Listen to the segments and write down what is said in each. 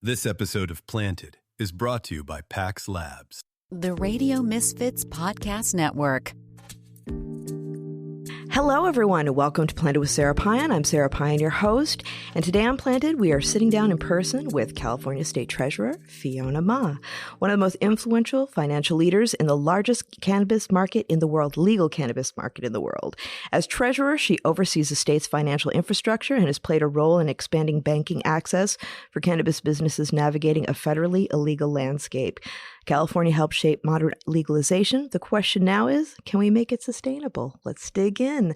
This episode of Planted is brought to you by Pax Labs. The Radio Misfits Podcast Network. Hello, everyone, and welcome to Planted with Sara Pion. I'm Sara Pion, your host, and today on Planted, we are sitting down in person with California State Treasurer Fiona Ma, one of the most influential financial leaders in the largest cannabis market in the world, legal cannabis market in the world. As treasurer, she oversees the state's financial infrastructure and has played a role in expanding banking access for cannabis businesses navigating a federally illegal landscape. California helped shape modern legalization. The question now is, can we make it sustainable? Let's dig in.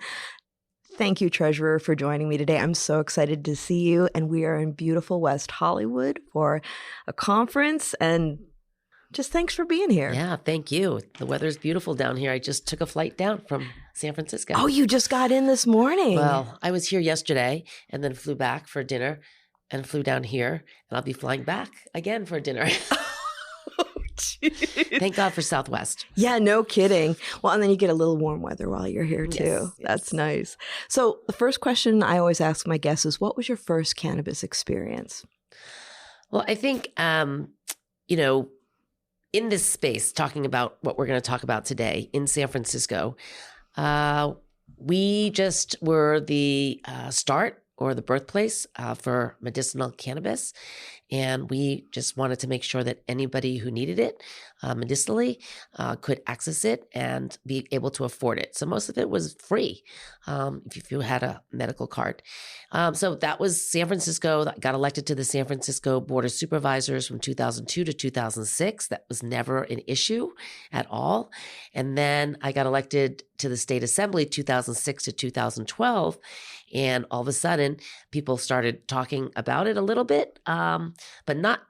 Thank you, Treasurer, for joining me today. I'm so excited to see you, and we are in beautiful West Hollywood for a conference, and just thanks for being here. Yeah, thank you. The weather's beautiful down here. I just took a flight down from San Francisco. Oh, you just got in this morning. Well, I was here yesterday and then flew back for dinner and flew down here, and I'll be flying back again for dinner. Thank God for Southwest. Yeah, no kidding. Well, and then you get a little warm weather while you're here too. Yes. That's nice. So the first question I always ask my guests is, what was your first cannabis experience? Well, I think, in this space, talking about what we're going to talk about today in San Francisco, we just were the start or the birthplace for medicinal cannabis. And we just wanted to make sure that anybody who needed it medicinally could access it and be able to afford it. So most of it was free if you had a medical card. So that was San Francisco. I got elected to the San Francisco Board of Supervisors from 2002 to 2006. That was never an issue at all. And then I got elected to the State Assembly 2006 to 2012. And all of a sudden, people started talking about it a little bit, but not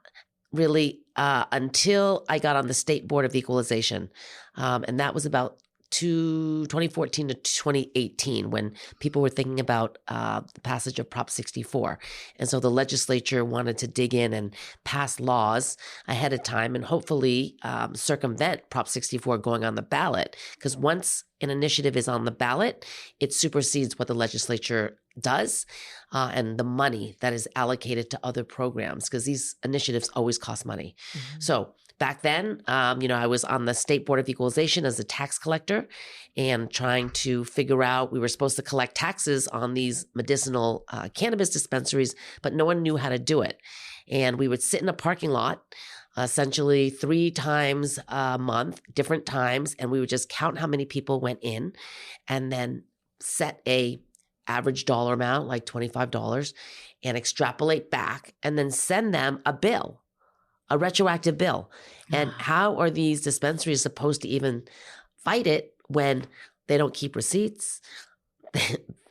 really until I got on the State Board of Equalization. And that was about 2014 to 2018 when people were thinking about the passage of Prop 64. And so the legislature wanted to dig in and pass laws ahead of time and hopefully circumvent Prop 64 going on the ballot. Because once an initiative is on the ballot, it supersedes what the legislature does and the money that is allocated to other programs, because these initiatives always cost money. Mm-hmm. So back then, I was on the State Board of Equalization as a tax collector and trying to figure out, we were supposed to collect taxes on these medicinal cannabis dispensaries, but no one knew how to do it. And we would sit in a parking lot essentially 3 times a month, different times, and we would just count how many people went in and then set a average dollar amount, like $25, and extrapolate back and then send them a bill, a retroactive bill. And how are these dispensaries supposed to even fight it when they don't keep receipts?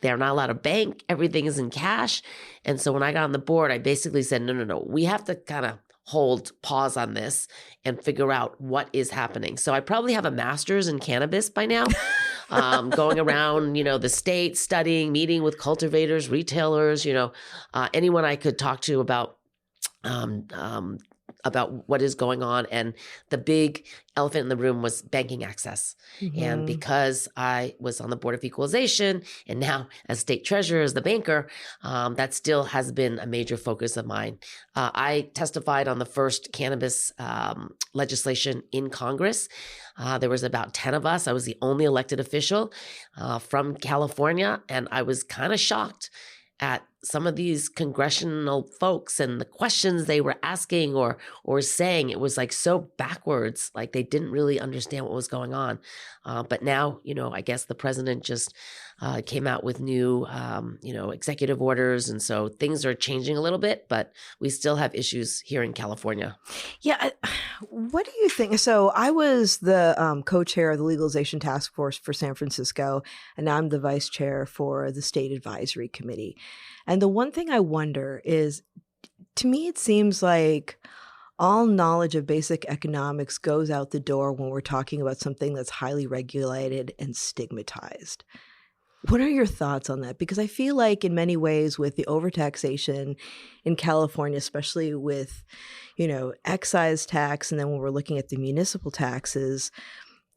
They're not allowed to bank. Everything is in cash. And so when I got on the board, I basically said, no. We have to kind of pause on this and figure out what is happening. So I probably have a master's in cannabis by now, going around, the state, studying, meeting with cultivators, retailers, anyone I could talk to about what is going on. And the big elephant in the room was banking access. Mm-hmm. And because I was on the Board of Equalization and now as state treasurer, as the banker, that still has been a major focus of mine. I testified on the first cannabis legislation in Congress. There was about 10 of us. I was the only elected official from California. And I was kind of shocked at some of these congressional folks and the questions they were asking or saying. It was like so backwards, like they didn't really understand what was going on. But now, I guess the president just came out with new, executive orders. And so things are changing a little bit, but we still have issues here in California. Yeah. What do you think? So I was the co-chair of the Legalization Task Force for San Francisco, and now I'm the vice chair for the State Advisory Committee. And the one thing I wonder is, to me, it seems like all knowledge of basic economics goes out the door when we're talking about something that's highly regulated and stigmatized. What are your thoughts on that? Because I feel like in many ways with the over-taxation in California, especially with, excise tax, and then when we're looking at the municipal taxes,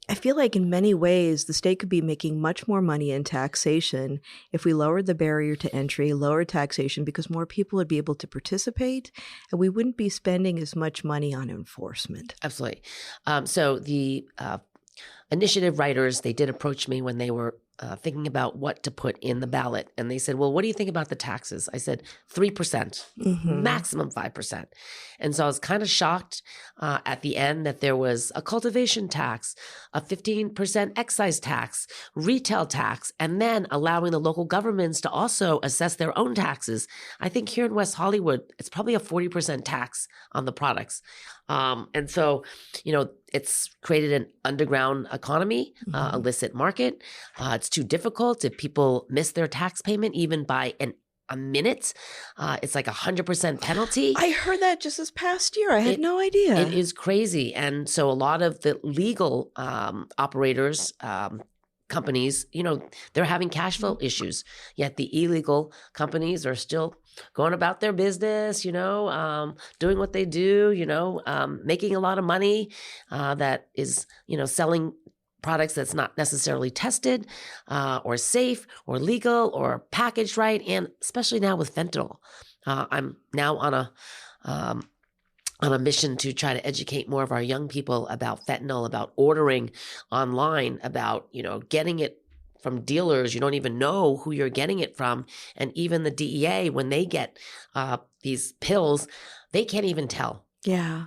I feel like in many ways, the state could be making much more money in taxation if we lowered the barrier to entry, lowered taxation, because more people would be able to participate and we wouldn't be spending as much money on enforcement. Absolutely. So the initiative writers, they did approach me when they were thinking about what to put in the ballot. And they said, well, what do you think about the taxes? I said, 3%, maximum 5%. And so I was kind of shocked at the end that there was a cultivation tax, a 15% excise tax, retail tax, and then allowing the local governments to also assess their own taxes. I think here in West Hollywood, it's probably a 40% tax on the products. And so, it's created an underground economy, illicit market. It's too difficult. If people miss their tax payment, even by a minute, it's like 100% penalty. I heard that just this past year. I had no idea. It is crazy. And so a lot of the legal operators, companies, they're having cash flow issues, yet the illegal companies are still going about their business, doing what they do, making a lot of money that is, selling products that's not necessarily tested or safe or legal or packaged right. And especially now with fentanyl, I'm now on a mission to try to educate more of our young people about fentanyl, about ordering online, about, getting it from dealers. You don't even know who you're getting it from. And even the DEA, when they get these pills, they can't even tell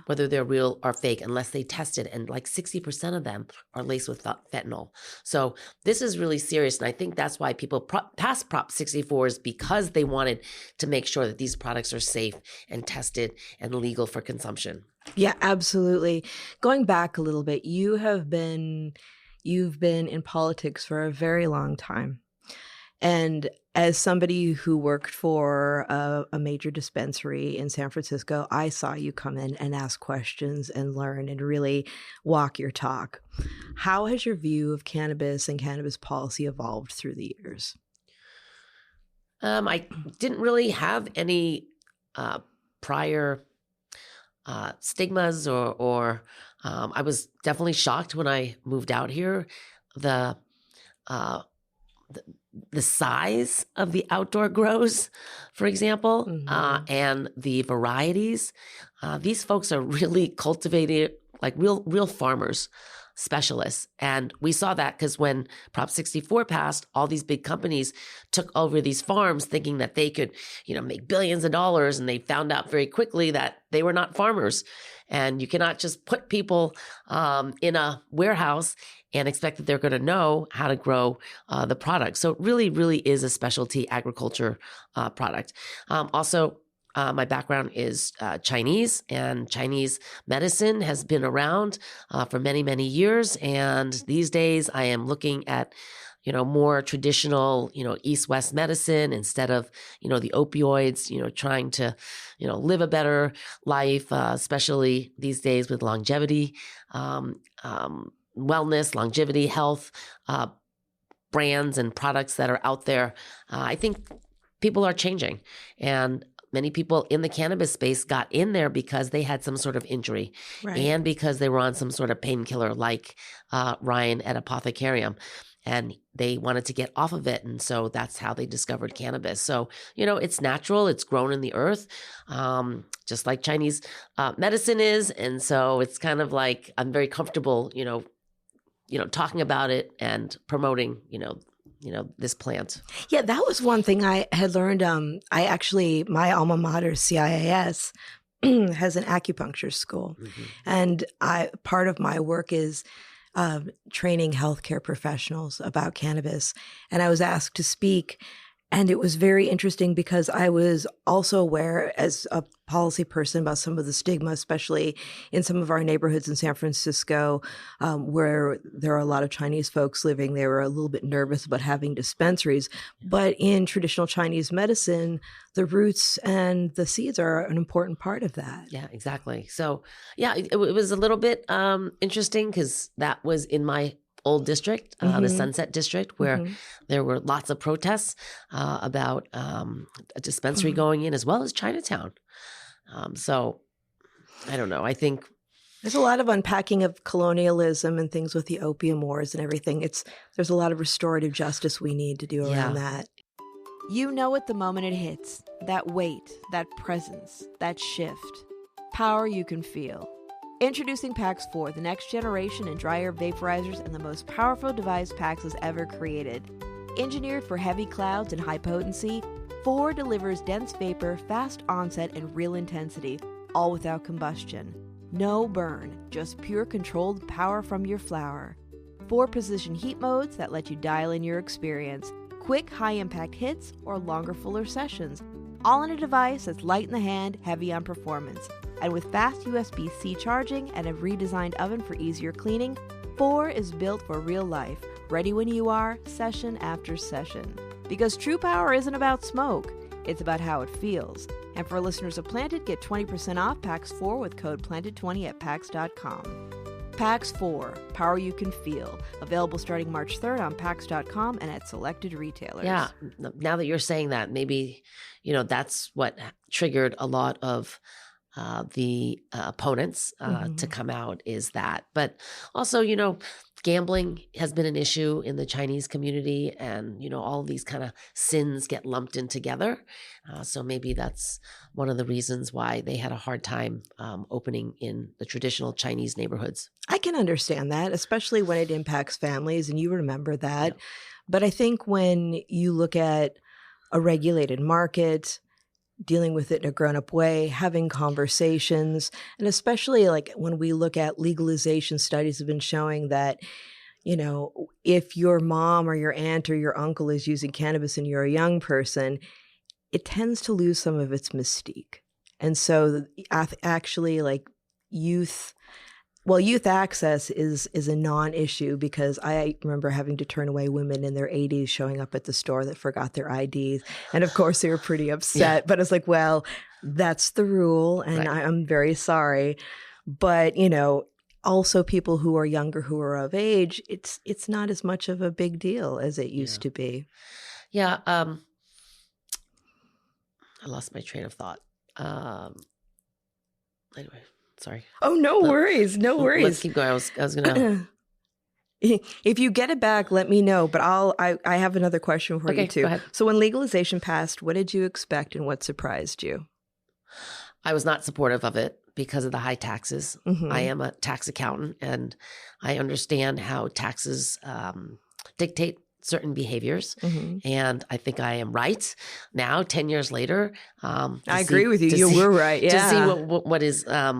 whether they're real or fake unless they test it. And like 60% of them are laced with fentanyl. So this is really serious. And I think that's why people passed Prop 64 is because they wanted to make sure that these products are safe and tested and legal for consumption. Yeah, absolutely. Going back a little bit, you've been in politics for a very long time. And as somebody who worked for a major dispensary in San Francisco, I saw you come in and ask questions and learn and really walk your talk. How has your view of cannabis and cannabis policy evolved through the years? I didn't really have any prior stigmas or I was definitely shocked when I moved out here. The size of the outdoor grows, for example, and the varieties. These folks are really cultivated, like real farmers, specialists. And we saw that because when Prop 64 passed, all these big companies took over these farms thinking that they could, make billions of dollars. And they found out very quickly that they were not farmers. And you cannot just put people in a warehouse and expect that they're going to know how to grow the product. So it really, really is a specialty agriculture product. Also, my background is Chinese, and Chinese medicine has been around for many, many years. And these days I am looking at more traditional, East-West medicine instead of, the opioids, trying to, live a better life, especially these days with longevity, wellness, longevity, health, brands and products that are out there. I think people are changing, and many people in the cannabis space got in there because they had some sort of injury and because they were on some sort of painkiller like Ryan at Apothecarium. And they wanted to get off of it. And so that's how they discovered cannabis. So, it's natural. It's grown in the earth, just like Chinese medicine is. And so it's kind of like I'm very comfortable, talking about it and promoting, this plant. Yeah, that was one thing I had learned. My alma mater, CIAS, has an acupuncture school. And part of my work is training healthcare professionals about cannabis. And I was asked to speak. And it was very interesting because I was also aware as a policy person about some of the stigma, especially in some of our neighborhoods in San Francisco, where there are a lot of Chinese folks living. They were a little bit nervous about having dispensaries. But in traditional Chinese medicine, the roots and the seeds are an important part of that. Yeah, exactly. So, it was a little bit interesting because that was in my old district, the Sunset District, where there were lots of protests about a dispensary going in, as well as Chinatown. So I don't know. I think There's a lot of unpacking of colonialism and things with the opium wars and everything. There's a lot of restorative justice we need to do around that. You know it the moment it hits. That weight, that presence, that shift. Power you can feel. Introducing PAX 4, the next generation in dry herb vaporizers and the most powerful device PAX has ever created. Engineered for heavy clouds and high potency, 4 delivers dense vapor, fast onset, and real intensity, all without combustion. No burn, just pure controlled power from your flower. 4 precision heat modes that let you dial in your experience. Quick, high-impact hits or longer, fuller sessions. All in a device that's light in the hand, heavy on performance. And with fast USB-C charging and a redesigned oven for easier cleaning, 4 is built for real life, ready when you are, session after session. Because true power isn't about smoke, it's about how it feels. And for listeners of Planted, get 20% off PAX 4 with code PLANTED20 at PAX.com. PAX 4, power you can feel. Available starting March 3rd on PAX.com and at selected retailers. Yeah, now that you're saying that, maybe, that's what triggered a lot of the opponents to come out is that. But also, gambling has been an issue in the Chinese community, and, all of these kind of sins get lumped in together. So maybe that's one of the reasons why they had a hard time opening in the traditional Chinese neighborhoods. I can understand that, especially when it impacts families, and you remember that. Yeah. But I think when you look at a regulated market, dealing with it in a grown-up way, having conversations, and especially like when we look at legalization, studies have been showing that, if your mom or your aunt or your uncle is using cannabis and you're a young person, it tends to lose some of its mystique. And so actually like youth access is a non-issue, because I remember having to turn away women in their 80s showing up at the store that forgot their IDs. And of course they were pretty upset, but it's like, well, that's the rule. And right. I'm very sorry. But, also people who are younger, who are of age, it's not as much of a big deal as it used to be. Yeah. I lost my train of thought. Anyway. Sorry. Oh, no worries. No worries. Let's keep going. I was going to. If you get it back, let me know. But I have another question for you too. Go ahead. So when legalization passed, what did you expect and what surprised you? I was not supportive of it because of the high taxes. Mm-hmm. I am a tax accountant, and I understand how taxes dictate certain behaviors. Mm-hmm. And I think I am right now, 10 years later. I agree with you. You were right. Yeah. To see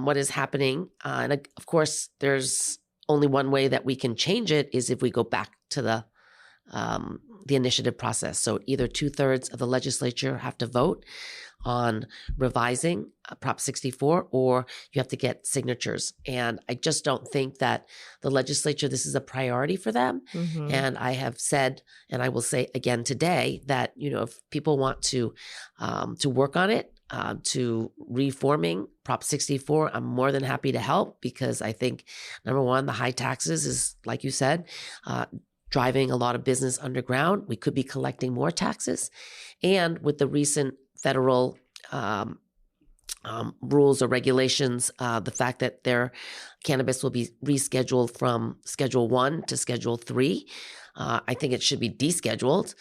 what is happening. And of course, there's only one way that we can change it is if we go back to the initiative process. So either 2/3 of the legislature have to vote on revising Prop 64, or you have to get signatures. And I just don't think that the legislature, this is a priority for them. Mm-hmm. And I have said, and I will say again today, that, if people want to work on it, to reforming Prop 64, I'm more than happy to help, because I think, number one, the high taxes is, like you said, driving a lot of business underground. We could be collecting more taxes. And with the recent federal rules or regulations, the fact that their cannabis will be rescheduled from Schedule 1 to Schedule 3, I think it should be descheduled.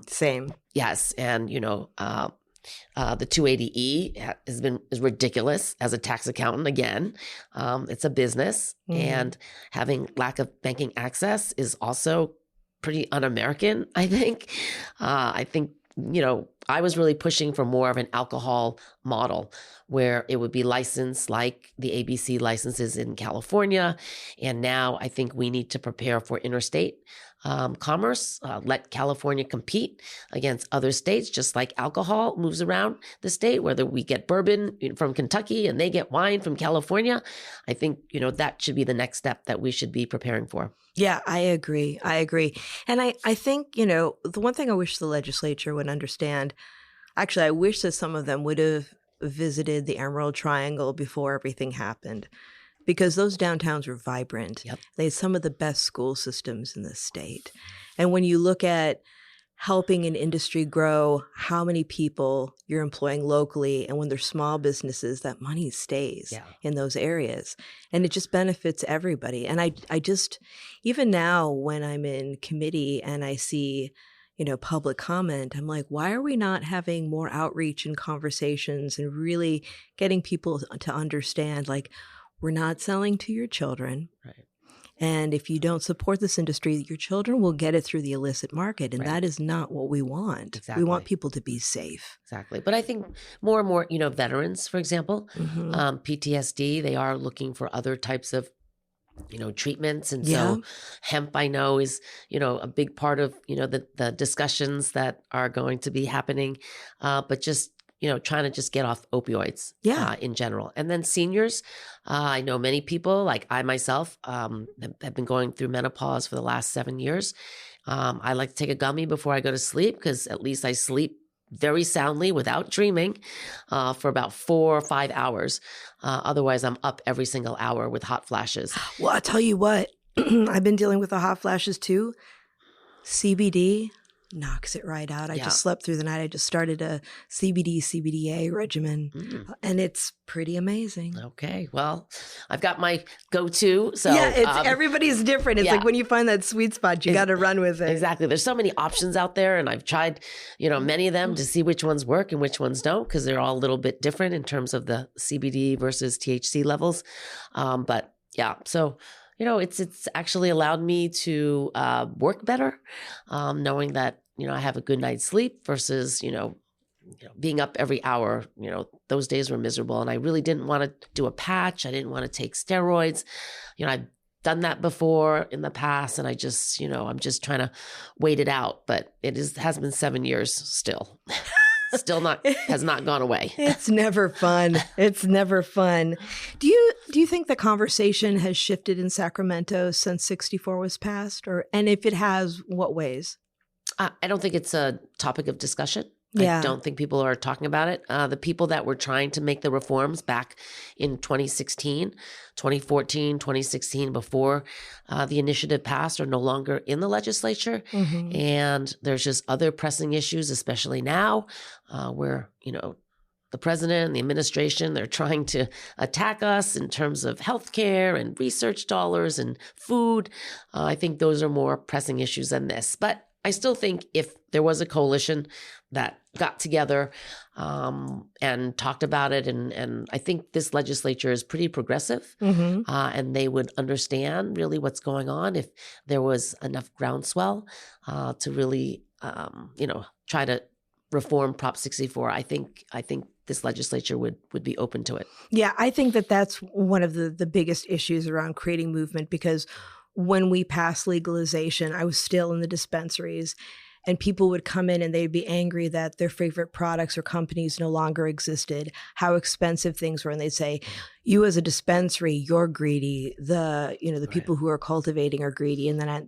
Same. Yes. And, the 280E is ridiculous as a tax accountant. Again, it's a business, and having lack of banking access is also pretty un-American, I think. I was really pushing for more of an alcohol model where it would be licensed like the ABC licenses in California. And now I think we need to prepare for interstate commerce, let California compete against other states, just like alcohol moves around the state, whether we get bourbon from Kentucky and they get wine from California. I think, that should be the next step that we should be preparing for. Yeah, I agree. And I think, the one thing I wish the legislature would understand, actually, I wish that some of them would have visited the Emerald Triangle before everything happened, because those downtowns were vibrant. Yep. They had some of the best school systems in the state. And when you look at helping an industry grow, how many people you're employing locally. And when they're small businesses, that money stays in those areas. And it just benefits everybody. And I just, even now when I'm in committee and I see, public comment, I'm like, why are we not having more outreach and conversations and really getting people to understand, like, we're not selling to your children. Right. And if you don't support this industry, your children will get it through the illicit market. And that is not what we want. Exactly. We want people to be safe. Exactly. But I think more and more, veterans, for example, PTSD, they are looking for other types of, treatments. And so hemp, I know, is, a big part of, the discussions that are going to be happening. But just, trying to just get off opioids in general. And then seniors, I know many people, like I myself, have been going through menopause for the last 7 years. I like to take a gummy before I go to sleep because at least I sleep very soundly without dreaming for about 4 or 5 hours. Otherwise, I'm up every single hour with hot flashes. Well, I'll tell you what, I've been dealing with the hot flashes too. CBD knocks it right out. I just slept through the night. I just started a CBDA regimen, and it's pretty amazing. Okay. Well, I've got my go-to. So everybody's different. It's like when you find that sweet spot, you got to run with it. Exactly. There's so many options out there, and I've tried, many of them to see which ones work and which ones don't, because they're all a little bit different in terms of the CBD versus THC levels. But yeah, so it's actually allowed me to work better, knowing that, I have a good night's sleep versus, being up every hour. Those days were miserable, and I really didn't want to do a patch. I didn't want to take steroids. I've done that before in the past, and I just, I'm just trying to wait it out. But has been 7 years still. Has not gone away. It's never fun. It's never fun. Do you think the conversation has shifted in Sacramento since 64 was passed? And if it has, what ways? I don't think it's a topic of discussion. Yeah. I don't think people are talking about it. The people that were trying to make the reforms back in 2016, 2014, 2016, before the initiative passed, are no longer in the legislature. Mm-hmm. And there's just other pressing issues, especially now, where, the president and the administration, they're trying to attack us in terms of healthcare and research dollars and food. I think those are more pressing issues than this. But I still think if there was a coalition that got together and talked about it, and I think this legislature is pretty progressive, and they would understand really what's going on if there was enough groundswell to really, try to reform Prop 64. I think this legislature would be open to it. Yeah, I think that's one of the biggest issues around creating movement, because when we passed legalization, I was still in the dispensaries, and people would come in and they'd be angry that their favorite products or companies no longer existed, how expensive things were. And they'd say, you as a dispensary, you're greedy. The people who are cultivating are greedy. And then I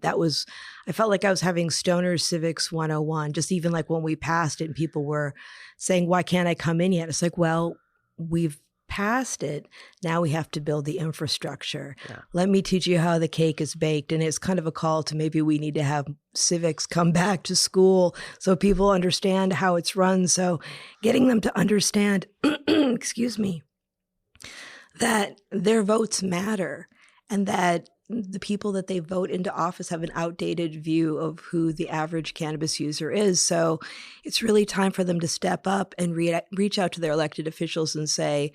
felt like I was having Stoner Civics 101, just even like when we passed it and people were saying, why can't I come in yet? It's like, well, we've passed it. Now we have to build the infrastructure. Yeah. Let me teach you how the cake is baked. And it's kind of a call to maybe we need to have civics come back to school so people understand how it's run. So getting them to understand, excuse me, that their votes matter, and that the people that they vote into office have an outdated view of who the average cannabis user is. So it's really time for them to step up and reach out to their elected officials and say,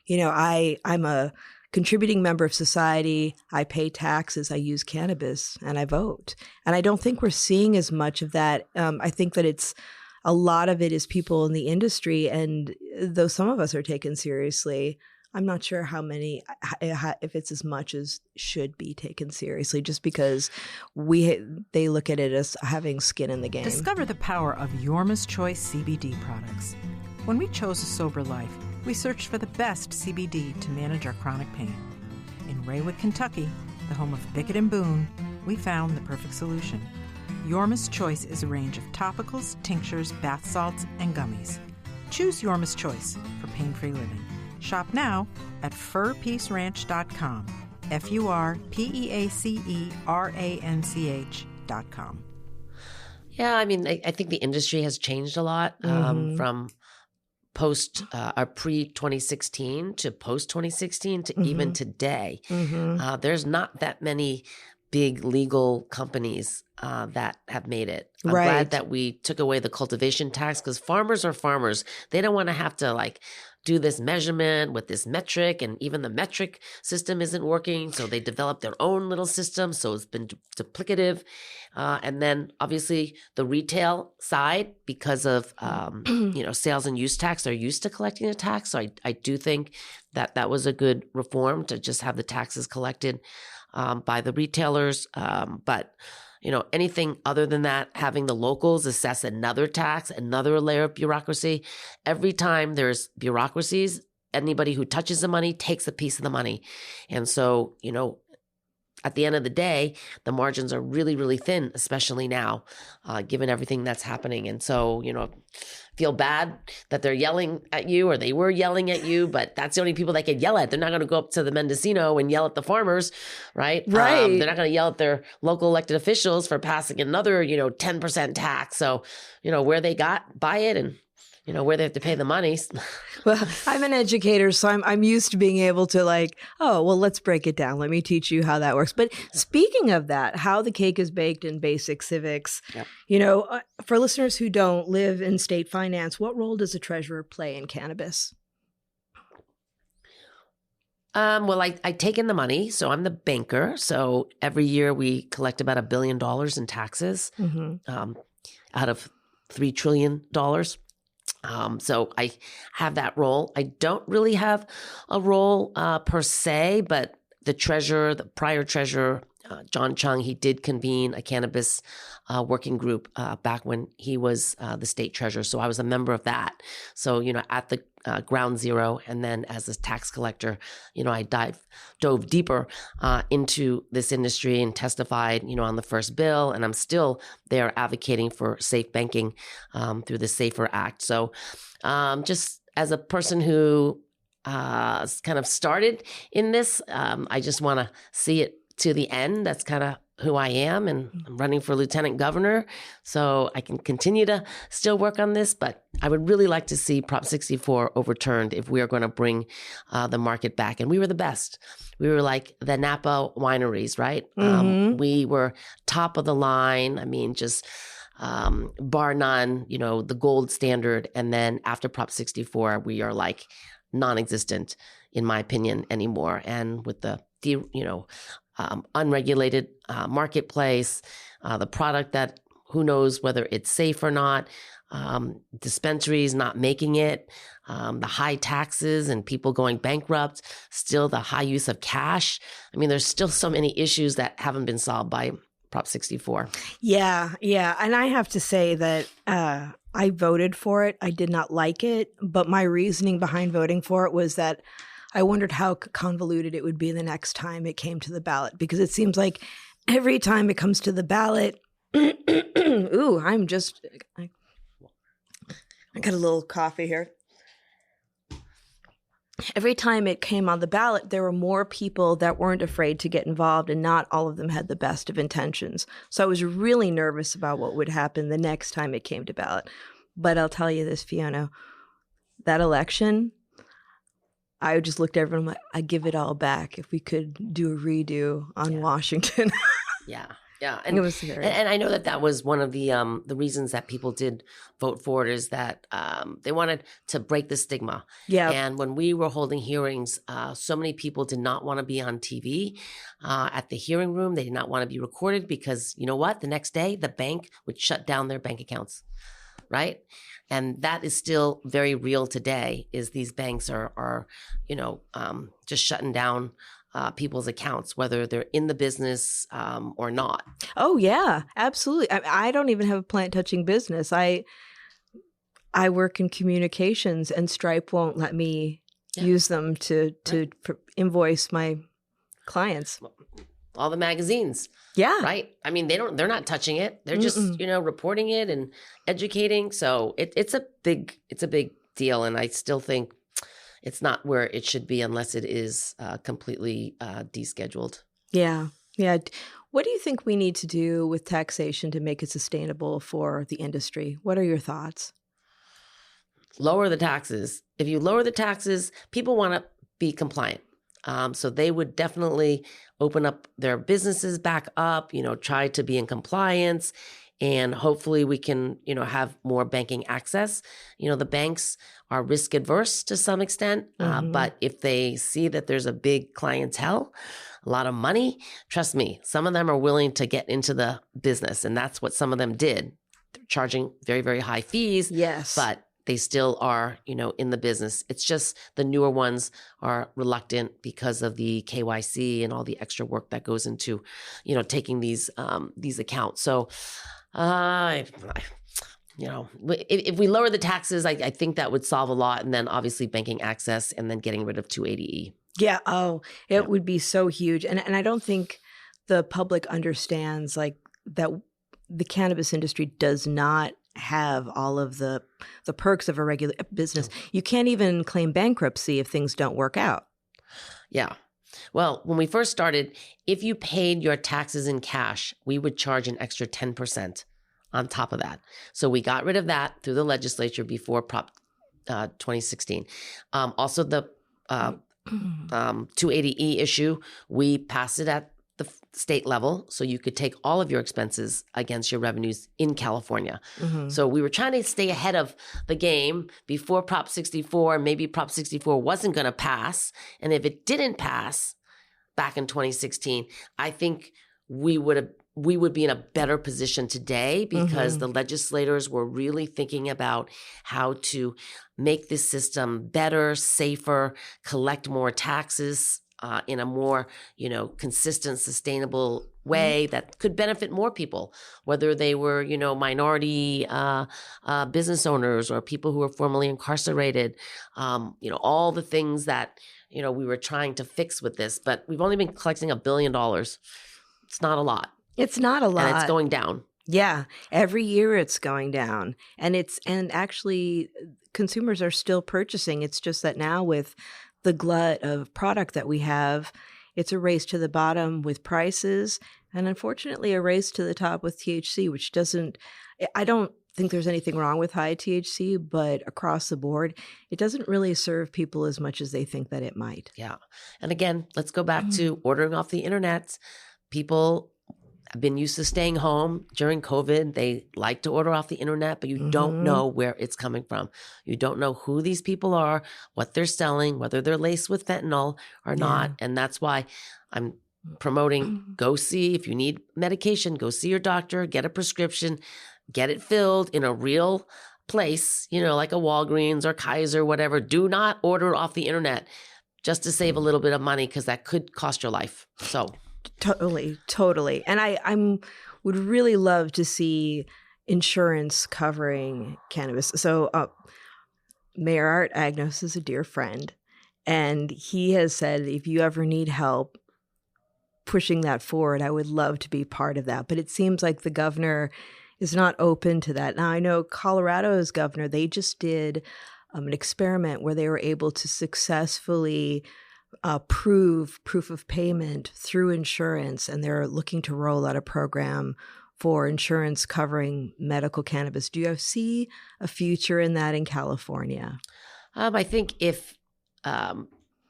I'm a contributing member of society. I pay taxes. I use cannabis, and I vote. And I don't think we're seeing as much of that. I think that a lot of it is people in the industry. And though some of us are taken seriously, I'm not sure if it's as much as should be taken seriously, just because they look at it as having skin in the game. Discover the power of Yorma's Choice CBD products. When we chose a sober life, we searched for the best CBD to manage our chronic pain. In Raywood, Kentucky, the home of Bickett and Boone, we found the perfect solution. Yorma's Choice is a range of topicals, tinctures, bath salts, and gummies. Choose Yorma's Choice for pain-free living. Shop now at furpeaceranch.com, FURPEACERANCH.com. Yeah, I mean, I think the industry has changed a lot from pre-2016 to post-2016 to even today. There's not that many big legal companies that have made it. I'm glad that we took away the cultivation tax, because farmers are farmers. They don't want to have to like do this measurement with this metric, and even the metric system isn't working. So they developed their own little system. So it's been duplicative. And then obviously the retail side, because of, sales and use tax, they're used to collecting a tax. So I do think that was a good reform to just have the taxes collected by the retailers. But anything other than that, having the locals assess another tax, another layer of bureaucracy. Every time there's bureaucracies, anybody who touches the money takes a piece of the money. And so, at the end of the day, the margins are really, really thin, especially now, given everything that's happening. And so, feel bad that they're yelling at you, or they were yelling at you, but that's the only people they could yell at. They're not going to go up to the Mendocino and yell at the farmers, right? Right. They're not going to yell at their local elected officials for passing another, 10% tax. So, where they buy it, and where they have to pay the money. Well, I'm an educator, so I'm used to being able to let's break it down. Let me teach you how that works. But speaking of that, how the cake is baked in basic civics, for listeners who don't live in state finance, what role does a treasurer play in cannabis? Well, I take in the money, so I'm the banker. So every year we collect about $1 billion in taxes out of $3 trillion. So I have that role. I don't really have a role per se, but the prior treasurer, John Chung, he did convene a cannabis working group back when he was the state treasurer. So I was a member of that. So, at the ground zero, and then as a tax collector, I dove deeper into this industry and testified, on the first bill. And I'm still there advocating for safe banking through the SAFER Act. So just as a person who kind of started in this, I just want to see it to the end. That's kind of who I am, and I'm running for lieutenant governor, so I can continue to still work on this. But I would really like to see Prop 64 overturned if we are going to bring the market back. And we were the best. We were like the Napa wineries, right? We were top of the line. I mean, just bar none, the gold standard. And then after Prop 64, we are like non-existent, in my opinion, anymore. And with the unregulated marketplace, the product that who knows whether it's safe or not, dispensaries not making it, the high taxes and people going bankrupt, still the high use of cash. I mean, there's still so many issues that haven't been solved by Prop 64. Yeah. And I have to say that I voted for it. I did not like it, but my reasoning behind voting for it was that I wondered how convoluted it would be the next time it came to the ballot, because it seems like every time it comes to the ballot, I got a little coffee here. Every time it came on the ballot, there were more people that weren't afraid to get involved, and not all of them had the best of intentions. So I was really nervous about what would happen the next time it came to ballot. But I'll tell you this, Fiona, that election, I just looked at everyone like, I'd give it all back if we could do a redo on Washington. Yeah. And it was scary. And I know that was one of the reasons that people did vote for it, is that they wanted to break the stigma. Yeah. And when we were holding hearings, so many people did not want to be on TV at the hearing room. They did not want to be recorded, because you know what? The next day, the bank would shut down their bank accounts, right? And that is still very real today, is these banks are just shutting down people's accounts, whether they're in the business or not. Oh, yeah, absolutely. I don't even have a plant-touching business. I work in communications, and Stripe won't let me use them to invoice my clients. All the magazines. Yeah. Right. I mean, they're not touching it. They're just, reporting it and educating. So it's a big deal. And I still think it's not where it should be unless it is completely descheduled. Yeah. What do you think we need to do with taxation to make it sustainable for the industry? What are your thoughts? Lower the taxes. If you lower the taxes, people want to be compliant. So they would definitely open up their businesses back up, try to be in compliance, and hopefully we can, have more banking access. The banks are risk adverse to some extent, but if they see that there's a big clientele, a lot of money, trust me, some of them are willing to get into the business. And that's what some of them did. They're charging very, very high fees. Yes. But they still are, in the business. It's just the newer ones are reluctant because of the KYC and all the extra work that goes into, taking these accounts. So, if we lower the taxes, I think that would solve a lot. And then obviously banking access and then getting rid of 280E. Yeah. Oh, it would be so huge. And I don't think the public understands like that the cannabis industry does not have all of the perks of a regular business. You can't even claim bankruptcy if things don't work out. Yeah. Well, when we first started, if you paid your taxes in cash, we would charge an extra 10% on top of that. So we got rid of that through the legislature before Prop 2016. Also, the 280E issue, we passed it at the state level, so you could take all of your expenses against your revenues in California. So we were trying to stay ahead of the game before Prop 64. Maybe Prop 64 wasn't going to pass. And if it didn't pass back in 2016, I think we would be in a better position today because the legislators were really thinking about how to make this system better, safer, collect more taxes in a more, consistent, sustainable way that could benefit more people, whether they were, minority business owners or people who were formerly incarcerated, all the things that, we were trying to fix with this. But we've only been collecting $1 billion. It's not a lot. It's not a lot. And it's going down. Yeah. Every year it's going down. And actually consumers are still purchasing. It's just that now with the glut of product that we have, it's a race to the bottom with prices and unfortunately a race to the top with THC, which I don't think there's anything wrong with high THC, but across the board, it doesn't really serve people as much as they think that it might. Yeah. And again, let's go back to ordering off the internet. People have been used to staying home during COVID. They like to order off the internet, but you don't know where it's coming from. You don't know who these people are, what they're selling, whether they're laced with fentanyl or not. And that's why I'm promoting, go see, if you need medication, go see your doctor, get a prescription, get it filled in a real place, like a Walgreens or Kaiser, whatever. Do not order off the internet just to save a little bit of money because that could cost your life. So Totally. And I would really love to see insurance covering cannabis. So Mayor Art Agnos is a dear friend, and he has said, if you ever need help pushing that forward, I would love to be part of that. But it seems like the governor is not open to that. Now, I know Colorado's governor, they just did an experiment where they were able to successfully proof of payment through insurance, and they're looking to roll out a program for insurance covering medical cannabis. Do you see a future in that in California? I think if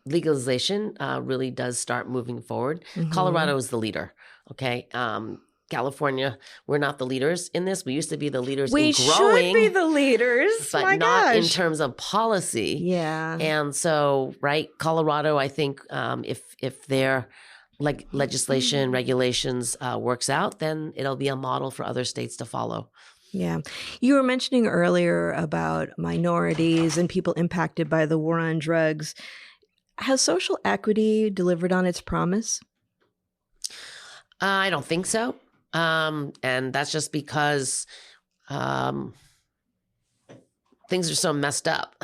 legalization really does start moving forward, Colorado is the leader, okay? California, we're not the leaders in this. We used to be the leaders in growing. We should be the leaders. But not in terms of policy. Yeah. And so, right, Colorado, I think if their legislation, regulations works out, then it'll be a model for other states to follow. Yeah. You were mentioning earlier about minorities and people impacted by the war on drugs. Has social equity delivered on its promise? I don't think so. And that's just because things are so messed up.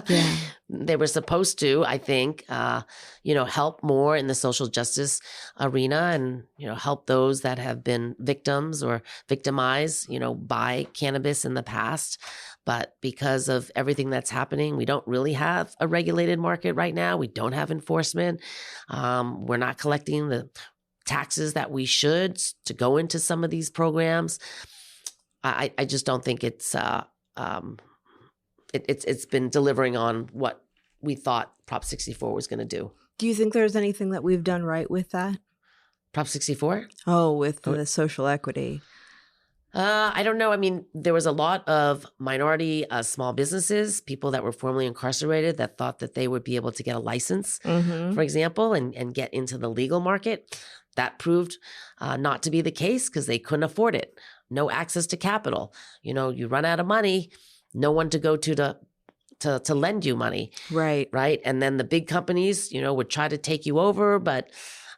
Yeah. They were supposed to, I think, help more in the social justice arena and, help those that have been victims or victimized, by cannabis in the past. But because of everything that's happening, we don't really have a regulated market right now. We don't have enforcement. We're not collecting the taxes that we should to go into some of these programs. I just don't think it's been delivering on what we thought Prop 64 was going to do. Do you think there's anything that we've done right with that? Prop 64? Oh, with the social equity. I don't know. I mean, there was a lot of minority small businesses, people that were formerly incarcerated that thought that they would be able to get a license, for example, and get into the legal market. That proved not to be the case because they couldn't afford it. No access to capital. You know, you run out of money, no one to go to lend you money. Right. Right. And then the big companies, you know, would try to take you over, but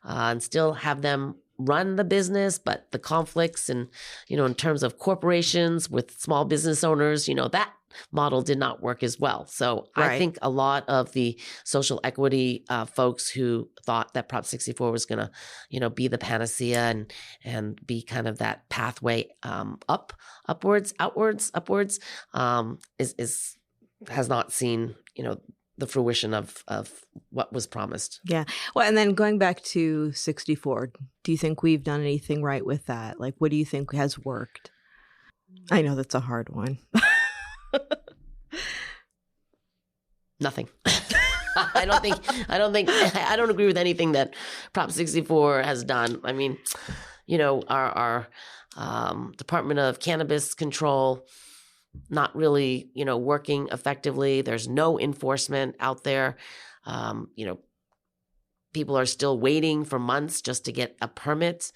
and still have them run the business. But the conflicts and, you know, in terms of corporations with small business owners, you know, that model did not work as well. So I think a lot of the social equity folks who thought that Prop 64 was going to, you know, be the panacea and be kind of that pathway upwards, has not seen, you know, the fruition of what was promised. Yeah. Well, and then going back to 64, do you think we've done anything right with that? Like, what do you think has worked? I know that's a hard one. Nothing. I don't agree with anything that Prop 64 has done. I mean, you know, our Department of Cannabis Control, not really, you know, working effectively. There's no enforcement out there. You know, people are still waiting for months just to get a permit.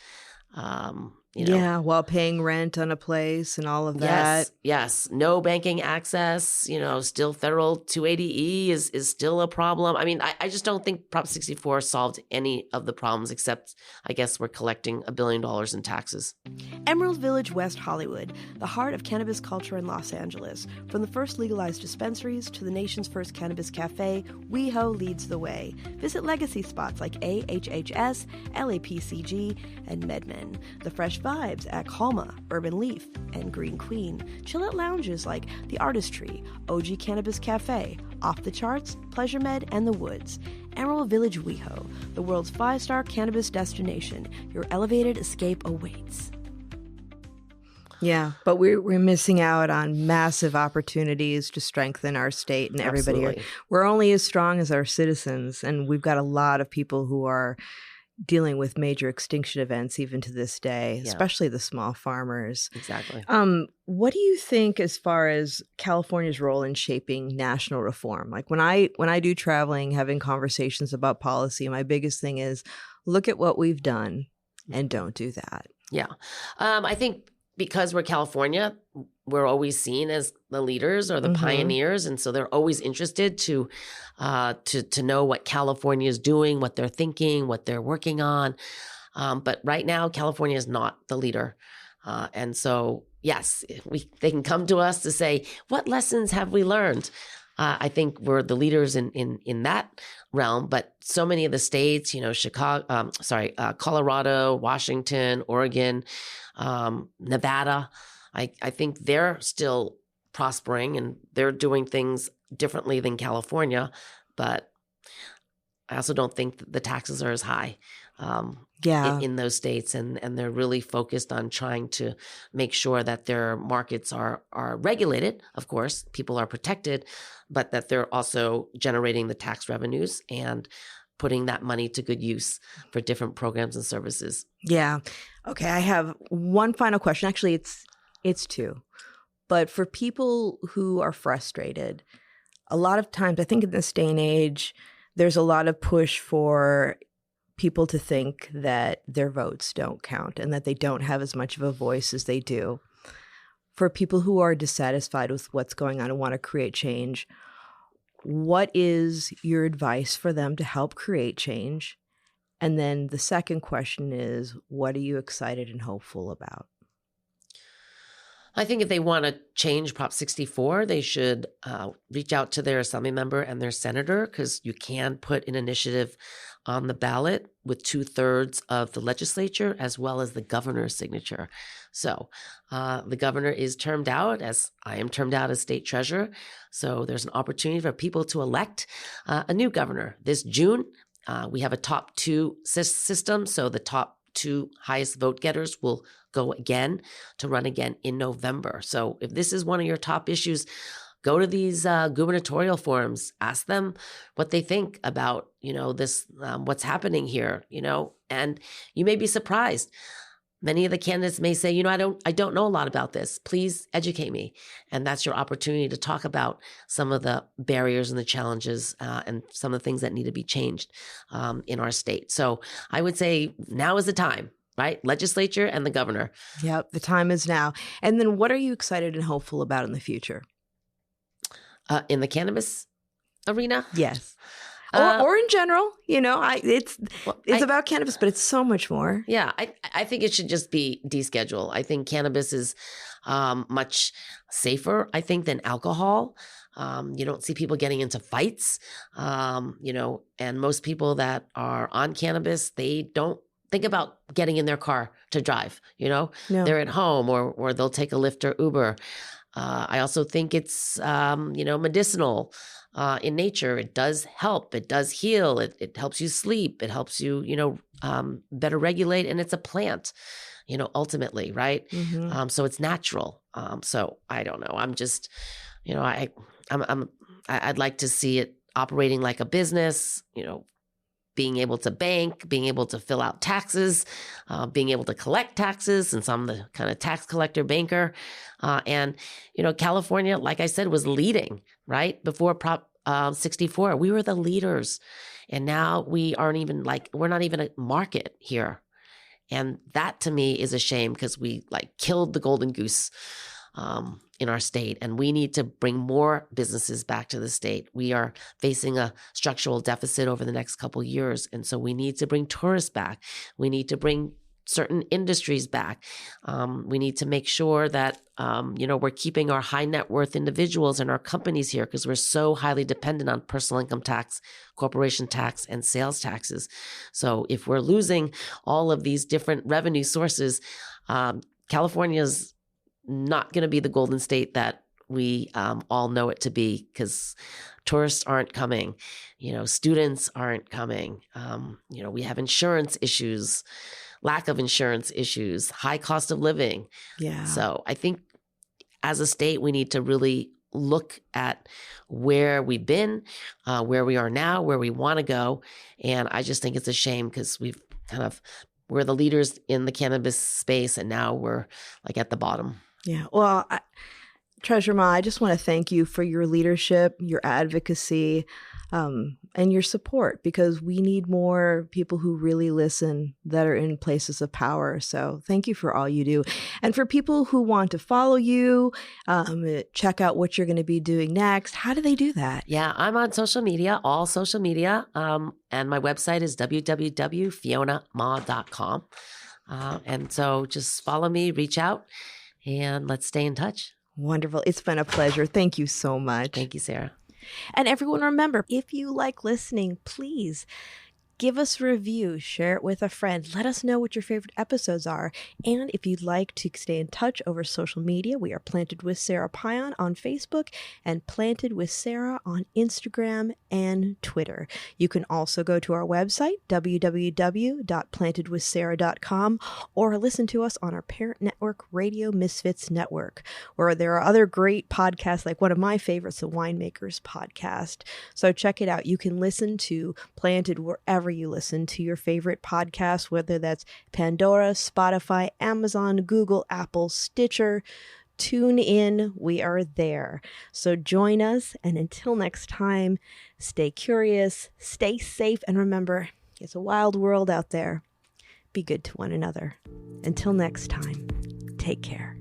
You know. Yeah, while paying rent on a place and all of that. Yes. No banking access, you know, still federal 280E is still a problem. I mean, I just don't think Prop 64 solved any of the problems except, I guess, we're collecting $1 billion in taxes. Emerald Village, West Hollywood, the heart of cannabis culture in Los Angeles. From the first legalized dispensaries to the nation's first cannabis cafe, WeHo leads the way. Visit legacy spots like AHHS, LAPCG, and MedMen. The fresh vibes at Calma, Urban Leaf, and Green Queen. Chill at lounges like The Artistry, OG Cannabis Cafe, Off the Charts, Pleasure Med, and The Woods. Emerald Village WeHo, the world's 5-star cannabis destination. Your elevated escape awaits. Yeah, but we're missing out on massive opportunities to strengthen our state and everybody. Absolutely. We're only as strong as our citizens, and we've got a lot of people who are dealing with major extinction events even to this day, especially the small farmers. Exactly. What do you think as far as California's role in shaping national reform? Like when I do traveling, having conversations about policy, my biggest thing is look at what we've done and don't do that. Yeah. I think because we're California, we're always seen as the leaders or the pioneers. And so they're always interested to know what California is doing, what they're thinking, what they're working on. But right now, California is not the leader. And so, yes, they can come to us to say, what lessons have we learned? I think we're the leaders in that realm, but so many of the states, you know, Colorado, Washington, Oregon, Nevada, I think they're still prospering and they're doing things differently than California, but I also don't think the taxes are as high in those states, and they're really focused on trying to make sure that their markets are regulated. Of course, people are protected, but that they're also generating the tax revenues and putting that money to good use for different programs and services. Yeah. Okay, I have one final question. Actually, it's two. But for people who are frustrated, a lot of times, I think in this day and age, there's a lot of push for people to think that their votes don't count and that they don't have as much of a voice as they do. For people who are dissatisfied with what's going on and want to create change, what is your advice for them to help create change? And then the second question is, what are you excited and hopeful about? I think if they want to change Prop 64, they should reach out to their assembly member and their senator, because you can put an initiative on the ballot with 2/3 of the legislature as well as the governor's signature. So the governor is termed out, as I am termed out as state treasurer. So there's an opportunity for people to elect a new governor this June. We have a top 2 system. So the top two highest vote getters will go again to run again in November. So if this is one of your top issues, go to these gubernatorial forums, ask them what they think about, this, what's happening here, and you may be surprised. Many of the candidates may say, I don't know a lot about this. Please educate me. And that's your opportunity to talk about some of the barriers and the challenges and some of the things that need to be changed in our state. So I would say now is the time, right? Legislature and the governor. Yep, the time is now. And then what are you excited and hopeful about in the future? In the cannabis arena? Yes. Or in general, it's about cannabis, but it's so much more. Yeah, I think it should just be descheduled. I think cannabis is much safer, I think, than alcohol. You don't see people getting into fights, and most people that are on cannabis, they don't think about getting in their car to drive, No. They're at home or they'll take a Lyft or Uber. I also think it's, medicinal. In nature, it does help. It does heal. It helps you sleep. It helps you, better regulate. And it's a plant, ultimately, right? Mm-hmm. So it's natural. So I don't know. I'm just, I'd like to see it operating like a business, being able to bank, being able to fill out taxes, being able to collect taxes, since I'm the kind of tax collector banker. And California, like I said, was leading, right? Before Prop 64, we were the leaders. And now we're not even a market here. And that to me is a shame because we killed the golden goose in our state, and we need to bring more businesses back to the state. We are facing a structural deficit over the next couple of years, and so we need to bring tourists back. We need to bring certain industries back. We need to make sure that we're keeping our high net worth individuals and our companies here because we're so highly dependent on personal income tax, corporation tax, and sales taxes. So if we're losing all of these different revenue sources, California's not going to be the golden state that we all know it to be because tourists aren't coming, students aren't coming. We have insurance issues, lack of insurance issues, high cost of living. Yeah. So I think as a state, we need to really look at where we've been, where we are now, where we want to go. And I just think it's a shame because we're the leaders in the cannabis space and now we're at the bottom. Yeah. Well, Treasurer Ma, I just want to thank you for your leadership, your advocacy, and your support because we need more people who really listen that are in places of power. So thank you for all you do. And for people who want to follow you, check out what you're going to be doing next, how do they do that? Yeah, I'm on social media, all social media. And my website is www.fionama.com. And so just follow me, reach out, and let's stay in touch. Wonderful. It's been a pleasure. Thank you so much. Thank you, Sarah. And everyone, remember, if you like listening, please give us a review, share it with a friend. Let us know what your favorite episodes are. And if you'd like to stay in touch over social media, we are Planted with Sara Pion on Facebook and Planted with Sara on Instagram and Twitter. You can also go to our website, www.plantedwithsara.com, or listen to us on our parent network, Radio Misfits Network, where there are other great podcasts, like one of my favorites, the Winemakers Podcast. So check it out. You can listen to Planted wherever you listen to your favorite podcasts, whether that's Pandora, Spotify, Amazon, Google, Apple, Stitcher, TuneIn. We are there. So join us. And until next time, stay curious, stay safe, and remember, it's a wild world out there. Be good to one another. Until next time, take care.